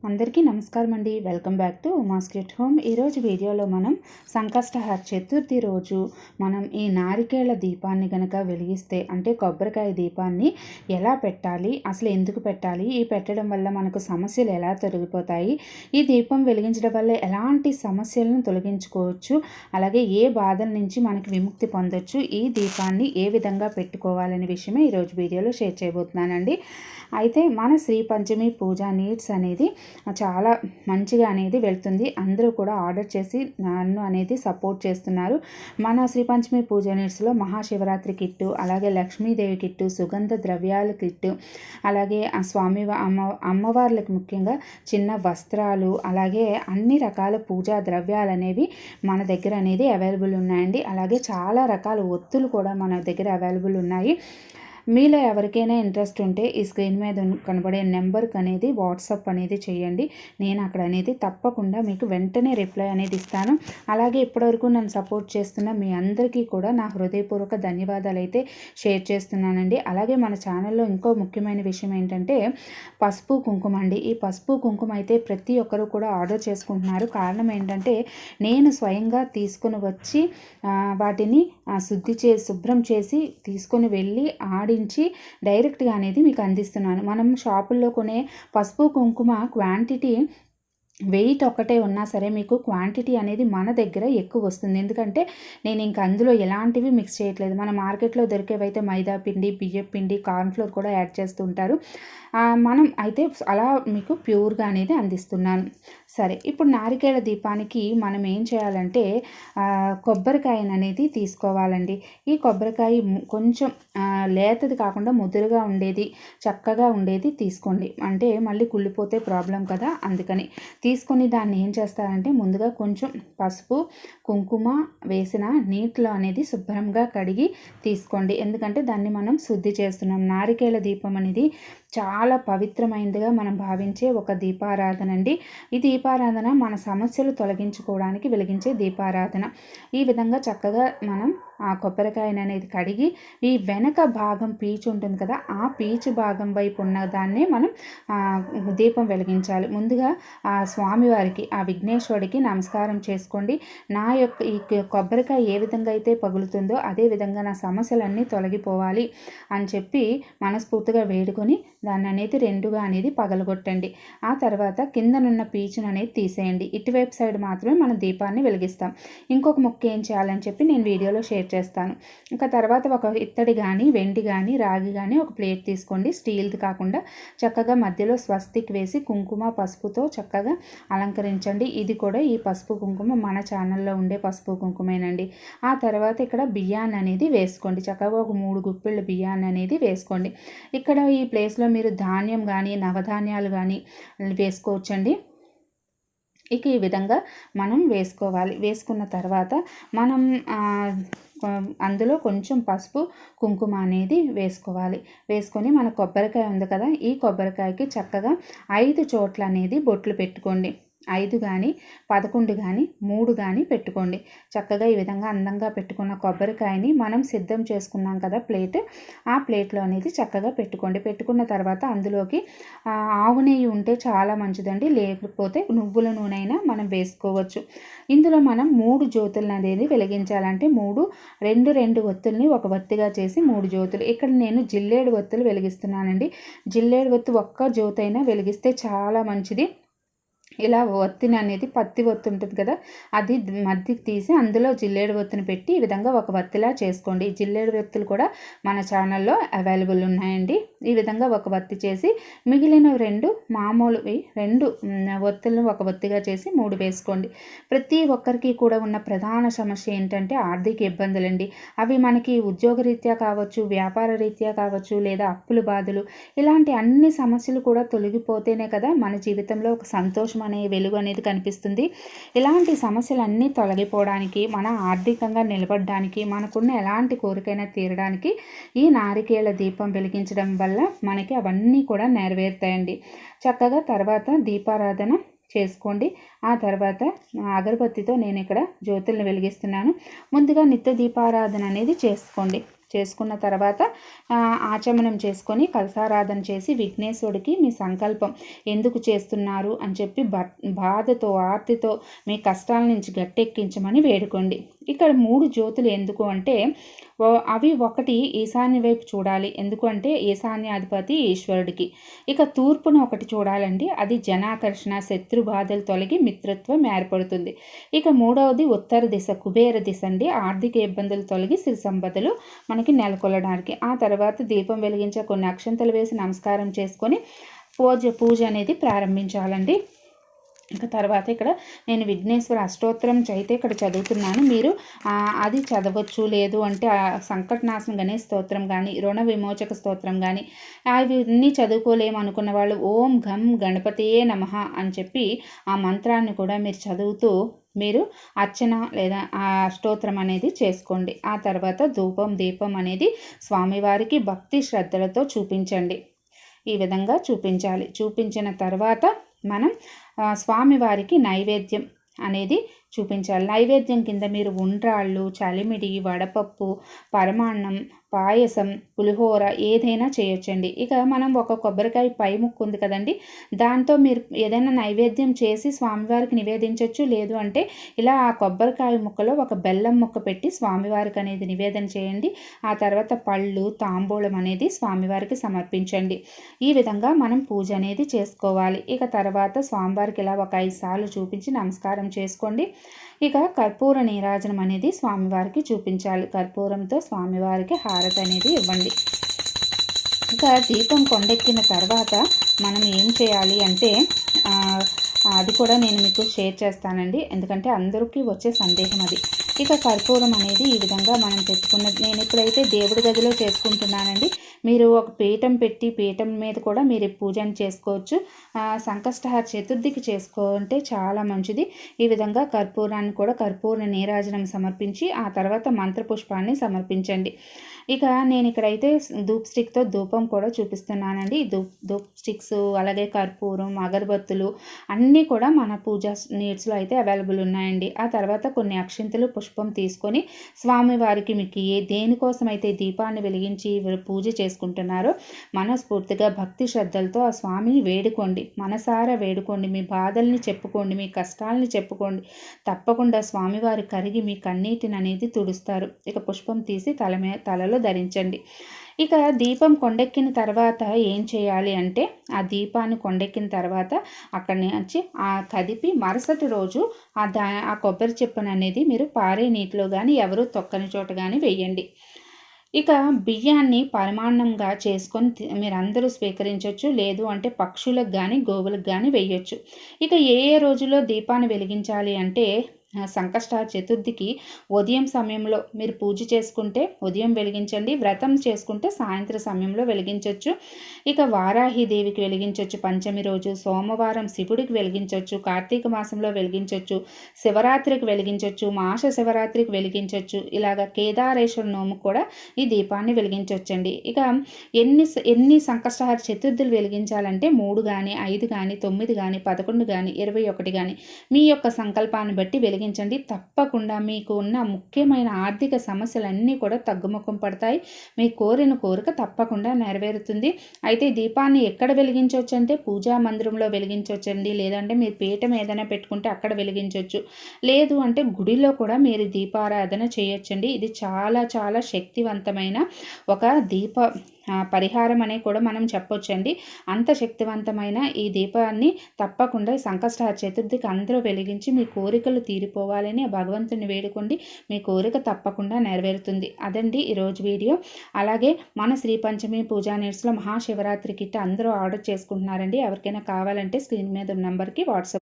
అందరికీ నమస్కారం అండి. Welcome back to Uma's kit home. ఈరోజు వీడియోలో మనం సంకష్టహర చతుర్థి రోజు మనం ఈ నారికేళ దీపాన్ని కనుక వెలిగిస్తే, అంటే కొబ్బరికాయ దీపాన్ని ఎలా పెట్టాలి, అసలు ఎందుకు పెట్టాలి, ఈ పెట్టడం వల్ల మనకు సమస్యలు ఎలా తొలగిపోతాయి, ఈ దీపం వెలిగించడం వల్ల ఎలాంటి సమస్యలను తొలగించుకోవచ్చు, అలాగే ఏ బాధల నుంచి మనకి విముక్తి పొందొచ్చు, ఈ దీపాన్ని ఏ విధంగా పెట్టుకోవాలనే విషయమే ఈరోజు వీడియోలో షేర్ చేయబోతున్నానండి. అయితే మన శ్రీ పంచమి పూజ నీడ్స్ అనేది చాలా మంచిగా అనేది వెళ్తుంది. అందరూ కూడా ఆర్డర్ చేసి నన్ను అనేది సపోర్ట్ చేస్తున్నారు. మన శ్రీ పంచమి పూజ నీడ్స్లో మహాశివరాత్రి కిట్టు, అలాగే లక్ష్మీదేవి కిట్టు, సుగంధ ద్రవ్యాల కిట్టు, అలాగే ఆ అమ్మవార్లకు ముఖ్యంగా చిన్న వస్త్రాలు, అలాగే అన్ని రకాల పూజా ద్రవ్యాలు అనేవి మన దగ్గర అనేది అవైలబుల్ ఉన్నాయండి. అలాగే చాలా రకాల ఒత్తులు కూడా మన దగ్గర అవైలబుల్ ఉన్నాయి. మీలో ఎవరికైనా ఇంట్రెస్ట్ ఉంటే ఈ స్క్రీన్ మీద కనబడే నెంబర్కి అనేది వాట్సాప్ అనేది చేయండి. నేను అక్కడ అనేది తప్పకుండా మీకు వెంటనే రిప్లై అనేది ఇస్తాను. అలాగే ఇప్పటివరకు నన్ను సపోర్ట్ చేస్తున్న మీ అందరికీ కూడా నా హృదయపూర్వక ధన్యవాదాలు అయితే షేర్ చేస్తున్నానండి. అలాగే మన ఛానల్లో ఇంకో ముఖ్యమైన విషయం ఏంటంటే పసుపు కుంకుమ అండి. ఈ పసుపు కుంకుమ అయితే ప్రతి ఒక్కరు కూడా ఆర్డర్ చేసుకుంటున్నారు. కారణం ఏంటంటే నేను స్వయంగా తీసుకుని వచ్చి వాటిని శుభ్రం చేసి తీసుకొని వెళ్ళి డైరెక్ట్గా అనేది మీకు అందిస్తున్నాను. మనం షాపుల్లో కొనే పసుపు కుంకుమ క్వాంటిటీ వెయిట్ ఒక్కటే ఉన్నా సరే మీకు క్వాంటిటీ అనేది మన దగ్గర ఎక్కువ వస్తుంది. ఎందుకంటే నేను ఇంక అందులో ఎలాంటివి మిక్స్ చేయట్లేదు. మన మార్కెట్లో దొరికేవైతే మైదా పిండి, బియ్యం పిండి, కార్న్ఫ్లోర్ కూడా యాడ్ చేస్తూ ఉంటారు. మనం అయితే అలా మీకు ప్యూర్గా అనేది అందిస్తున్నాను. సరే, ఇప్పుడు నారికేళ దీపానికి మనం ఏం చేయాలంటే కొబ్బరికాయను అనేది తీసుకోవాలండి. ఈ కొబ్బరికాయ కొంచెం లేతది కాకుండా ముదురుగా ఉండేది, చక్కగా ఉండేది తీసుకోండి. అంటే మళ్ళీ కుళ్ళిపోతే ప్రాబ్లం కదా, అందుకని తీసుకొని దాన్ని ఏం చేస్తారంటే ముందుగా కొంచెం పసుపు కుంకుమ వేసిన నీటిలో అనేది శుభ్రంగా కడిగి తీసుకోండి. ఎందుకంటే దాన్ని మనం శుద్ధి చేస్తున్నాం. నారికేళ దీపం అనేది చాలా పవిత్రమైనదిగా మనం భావించే ఒక దీపారాధన అండి. ఈ దీపారాధన మన సమస్యలు తొలగించుకోవడానికి వెలిగించే దీపారాధన. ఈ విధంగా చక్కగా మనం ఆ కొబ్బరికాయను అనేది కడిగి ఈ వెనక భాగం పీచు ఉంటుంది కదా, ఆ పీచు భాగం వైపు ఉన్న దాన్నే మనం దీపం వెలిగించాలి. ముందుగా ఆ స్వామివారికి, ఆ విఘ్నేశ్వరుడికి నమస్కారం చేసుకోండి. నా యొక్క ఈ కొబ్బరికాయ ఏ విధంగా అయితే పగులుతుందో అదే విధంగా నా సమస్యలన్నీ తొలగిపోవాలి అని చెప్పి మనస్ఫూర్తిగా వేడుకొని దాన్ని అనేది రెండుగా అనేది పగలగొట్టండి. ఆ తర్వాత కిందనున్న పీచును అనేది తీసేయండి. ఇటువైపు సైడ్ మాత్రమే మనం దీపాన్ని వెలిగిస్తాం. ఇంకొక ముక్క ఏం చేయాలని చెప్పి నేను వీడియోలో షేర్ చేస్తాను. ఇంకా తర్వాత ఒక ఇత్తడి కానీ, వెండి కానీ, రాగి కానీ ఒక ప్లేట్ తీసుకోండి. స్టీల్ది కాకుండా చక్కగా మధ్యలో స్వస్తిక్ వేసి కుంకుమ పసుపుతో చక్కగా అలంకరించండి. ఇది కూడా ఈ పసుపు కుంకుమ మన ఛానల్లో ఉండే పసుపు కుంకుమేనండి. ఆ తర్వాత ఇక్కడ బియ్యాన్ని అనేది వేసుకోండి. చక్కగా ఒక 3 గుప్పిళ్ళ బియ్యాన్ని అనేది వేసుకోండి. ఇక్కడ ఈ ప్లేస్లో మీరు ధాన్యం కానీ, నవధాన్యాలు కానీ వేసుకోవచ్చండి. ఇక ఈ విధంగా మనం వేసుకోవాలి. వేసుకున్న తర్వాత మనం అందులో కొంచెం పసుపు కుంకుమ అనేది వేసుకోవాలి. వేసుకొని మన కొబ్బరికాయ ఉంది కదా, ఈ కొబ్బరికాయకి చక్కగా 5 చోట్ల అనేది బొట్లు పెట్టుకోండి. 5 కానీ 11 కానీ 3 కానీ పెట్టుకోండి. చక్కగా ఈ విధంగా అందంగా పెట్టుకున్న కొబ్బరికాయని మనం సిద్ధం చేసుకున్నాం కదా ప్లేట్, ఆ ప్లేట్లో అనేది చక్కగా పెట్టుకోండి. పెట్టుకున్న తర్వాత అందులోకి ఆవు నెయ్యి ఉంటే చాలా మంచిదండి, లేకపోతే నువ్వుల నూనె అయినా మనం వేసుకోవచ్చు. ఇందులో మనం 3 జ్యోతులను అనేది వెలిగించాలంటే 2 ఒత్తుల్ని ఒక ఒత్తిగా చేసి 3 జ్యోతులు. ఇక్కడ నేను జిల్లేడు ఒత్తులు వెలిగిస్తున్నానండి. జిల్లేడు ఒత్తు ఒక్క జ్యోతైనా వెలిగిస్తే చాలా మంచిది. ఇలా ఒత్తిని అనేది పత్తి ఒత్తి ఉంటుంది కదా, అది మధ్యకి తీసి అందులో జిల్లేడు ఒత్తిని పెట్టి ఈ విధంగా ఒక ఒత్తిలా చేసుకోండి. జిల్లేడు ఒత్తులు కూడా మన ఛానల్లో అవైలబుల్ ఉన్నాయండి. ఈ విధంగా ఒక ఒత్తి చేసి మిగిలిన 2 మామూలువి 2 ఒత్తులను ఒక ఒత్తిగా చేసి 3 వేసుకోండి. ప్రతి ఒక్కరికి కూడా ఉన్న ప్రధాన సమస్య ఏంటంటే ఆర్థిక ఇబ్బందులండి. అవి మనకి ఉద్యోగరీత్యా కావచ్చు, వ్యాపార రీత్యా కావచ్చు, లేదా అప్పుల బాధలు, ఇలాంటి అన్ని సమస్యలు కూడా తొలగిపోతేనే కదా మన జీవితంలో ఒక సంతోషం అనే వెలుగు అనేది కనిపిస్తుంది. ఇలాంటి సమస్యలన్నీ తొలగిపోవడానికి, మన ఆర్థికంగా నిలబడడానికి, మనకున్న ఎలాంటి కోరికైనా తీరడానికి ఈ నారికేళ దీపం వెలిగించడం వల్ల మనకి అవన్నీ కూడా నెరవేరుతాయండి. చక్కగా తర్వాత దీపారాధన చేసుకోండి. ఆ తర్వాత అగరబత్తితో నేను ఇక్కడ జ్యోతులను వెలిగిస్తున్నాను. ముందుగా నిత్య దీపారాధన అనేది చేసుకోండి. చేసుకున్న తర్వాత ఆచమనం చేసుకొని కలశారాధన చేసి విఘ్నేశ్వరుడికి మీ సంకల్పం ఎందుకు చేస్తున్నారు అని చెప్పి బాధతో ఆర్తితో మీ కష్టాల నుంచి గట్టెక్కించమని వేడుకోండి. ఇక్కడ 3 జ్యోతులు ఎందుకు అంటే అవి ఒకటి ఈశాన్య వైపు చూడాలి, ఎందుకు అంటే ఈశాన్యాధిపతి ఈశ్వరుడికి. ఇక తూర్పున ఒకటి చూడాలండి, అది జనాకర్షణ, శత్రు బాధలు తొలగి మిత్రత్వం ఏర్పడుతుంది. ఇక 3వది ఉత్తర దిశ, కుబేర దిశ అండి, ఆర్థిక ఇబ్బందులు తొలగి సిరి సంపదలు మనకి నెలకొల్లడానికి. ఆ తర్వాత దీపం వెలిగించే కొన్ని అక్షంతలు వేసి నమస్కారం చేసుకొని పూజ అనేది ప్రారంభించాలండి. ఇంకా తర్వాత ఇక్కడ నేను విఘ్నేశ్వర అష్టోత్తరం అయితే ఇక్కడ చదువుతున్నాను. మీరు అది చదవచ్చు, లేదు అంటే సంకటనాశనం గణేష్ స్తోత్రం కానీ, రుణ విమోచక స్తోత్రం కానీ అవన్నీ చదువుకోలేము అనుకున్న వాళ్ళు ఓం ఘం గణపతియే నమః అని చెప్పి ఆ మంత్రాన్ని కూడా మీరు చదువుతూ మీరు అర్చన లేదా ఆ అష్టోత్తరం అనేది చేసుకోండి. ఆ తర్వాత ధూపం దీపం అనేది స్వామివారికి భక్తి శ్రద్ధలతో చూపించండి. ఈ విధంగా చూపించాలి. చూపించిన తర్వాత మనం స్వామివారికి నైవేద్యం అనేది చూపించాలి. నైవేద్యం కింద మీరు ఉండ్రాళ్ళు, చలిమిడి, వడపప్పు, పరమాన్నం, పాయసం, పులిహోర ఏదైనా చేయొచ్చండి. ఇక మనం ఒక కొబ్బరికాయ పై ముక్కు ఉంది కదండి, దాంతో మీరు ఏదైనా నైవేద్యం చేసి స్వామివారికి నివేదించవచ్చు. లేదు అంటే ఇలా ఆ కొబ్బరికాయ ముక్కలో ఒక బెల్లం ముక్క పెట్టి స్వామివారికి అనేది నివేదన చేయండి. ఆ తర్వాత పళ్ళు, తాంబూలం అనేది స్వామివారికి సమర్పించండి. ఈ విధంగా మనం పూజ అనేది చేసుకోవాలి. ఇక తర్వాత స్వామివారికి ఇలా ఒక 5 సార్లు చూపించి నమస్కారం చేసుకోండి. ఇక కర్పూర నీరాజనం అనేది స్వామివారికి చూపించాలి. కర్పూరంతో స్వామివారికి హారతి అనేది ఇవ్వండి. ఇక దీపం కొండెక్కిన తర్వాత మనం ఏం చేయాలి అంటే అది కూడా నేను మీకు షేర్ చేస్తానండి, ఎందుకంటే అందరికీ వచ్చే సందేహం అది. ఇక కర్పూరం అనేది ఈ విధంగా మనం పెట్టుకున్నది నేను ఇప్పుడైతే దేవుడి గదిలో చేసుకుంటున్నానండి. మీరు ఒక పీఠం పెట్టి పీఠం మీద కూడా మీరు పూజను చేసుకోవచ్చు. సంకష్టహర చతుర్థికి చేసుకుంటే చాలా మంచిది. ఈ విధంగా కర్పూరాన్ని కూడా కర్పూర నీరాజనం సమర్పించి ఆ తర్వాత మంత్రపుష్పాన్ని సమర్పించండి. ఇక నేను ఇక్కడైతే ధూప్ స్టిక్తో ధూపం కూడా చూపిస్తున్నానండి. ధూప్ స్టిక్స్ అలాగే కర్పూరం, అగరబత్తులు అన్నీ కూడా మన పూజా నీడ్స్లో అయితే అవైలబుల్ ఉన్నాయండి. ఆ తర్వాత కొన్ని అక్షింతలు, పుష్పం తీసుకొని స్వామివారికి మీకు దేనికోసం అయితే దీపాన్ని వెలిగించి పూజ చేసుకుంటున్నారో మనస్ఫూర్తిగా భక్తి శ్రద్ధలతో ఆ స్వామిని వేడుకోండి. మనసారా వేడుకోండి. మీ బాధల్ని చెప్పుకోండి, మీ కష్టాలని చెప్పుకోండి. తప్పకుండా స్వామివారి కరిగి మీ కన్నీటిని అనేది తుడుస్తారు. ఇక పుష్పం తీసి తలలో ధరించండి. ఇక దీపం కొండెక్కిన తర్వాత ఏం చేయాలి అంటే ఆ దీపాన్ని కొండెక్కిన తర్వాత అక్కడి నుంచి కదిపి మరుసటి రోజు ఆ కొబ్బరి చిప్పను అనేది మీరు పారే నీటిలో కానీ ఎవరు తొక్కని చోట కానీ వేయండి. ఇక బియ్యాన్ని పరమాన్నంగా చేసుకొని మీరందరూ స్వీకరించవచ్చు. లేదు అంటే పక్షులకు కానీ గోవులకు కానీ వేయొచ్చు. ఇక ఏ రోజులో దీపాన్ని వెలిగించాలి అంటే సంకష్టహర చతుర్థికి ఉదయం సమయంలో మీరు పూజ చేసుకుంటే ఉదయం వెలిగించండి. వ్రతం చేసుకుంటే సాయంత్రం సమయంలో వెలిగించవచ్చు. ఇక వారాహిదేవికి వెలిగించవచ్చు పంచమి రోజు, సోమవారం శివుడికి వెలిగించవచ్చు, కార్తీక మాసంలో వెలిగించవచ్చు, శివరాత్రికి వెలిగించవచ్చు, మాస శివరాత్రికి వెలిగించవచ్చు. ఇలాగ కేదారేశ్వర నోము కూడా ఈ దీపాన్ని వెలిగించవచ్చండి. ఇక ఎన్ని సంకష్టహర చతుర్థులు వెలిగించాలంటే 3 కానీ 5 కానీ 9 కానీ 11 కానీ 21 కానీ మీ యొక్క సంకల్పాన్ని బట్టి వెలిగించండి. తప్పకుండా మీకు ఉన్న ముఖ్యమైన ఆర్థిక సమస్యలన్నీ కూడా తగ్గుముఖం పడతాయి. మీ కోరిన కోరిక తప్పకుండా నెరవేరుతుంది. అయితే దీపాన్ని ఎక్కడ వెలిగించవచ్చు అంటే పూజా మందిరంలో వెలిగించవచ్చండి. లేదంటే మీరు పీఠం ఏదైనా పెట్టుకుంటే అక్కడ వెలిగించవచ్చు. లేదు అంటే గుడిలో కూడా మీరు దీపారాధన చేయొచ్చండి. ఇది చాలా చాలా శక్తివంతమైన ఒక పరిహారం అనే కూడా మనం చెప్పొచ్చండి. అంత శక్తివంతమైన ఈ దీపాన్ని తప్పకుండా సంకష్టహర చతుర్థికి అందరూ వెలిగించి మీ కోరికలు తీరిపోవాలని ఆ భగవంతుని వేడుకోండి. మీ కోరిక తప్పకుండా నెరవేరుతుంది. అదండి ఈరోజు వీడియో. అలాగే మన శ్రీ పంచమి పూజా నీడ్స్లో మహాశివరాత్రి కిట్ అందరూ ఆర్డర్ చేసుకుంటున్నారండి. ఎవరికైనా కావాలంటే స్క్రీన్ మీద ఉన్న నెంబర్కి వాట్సాప్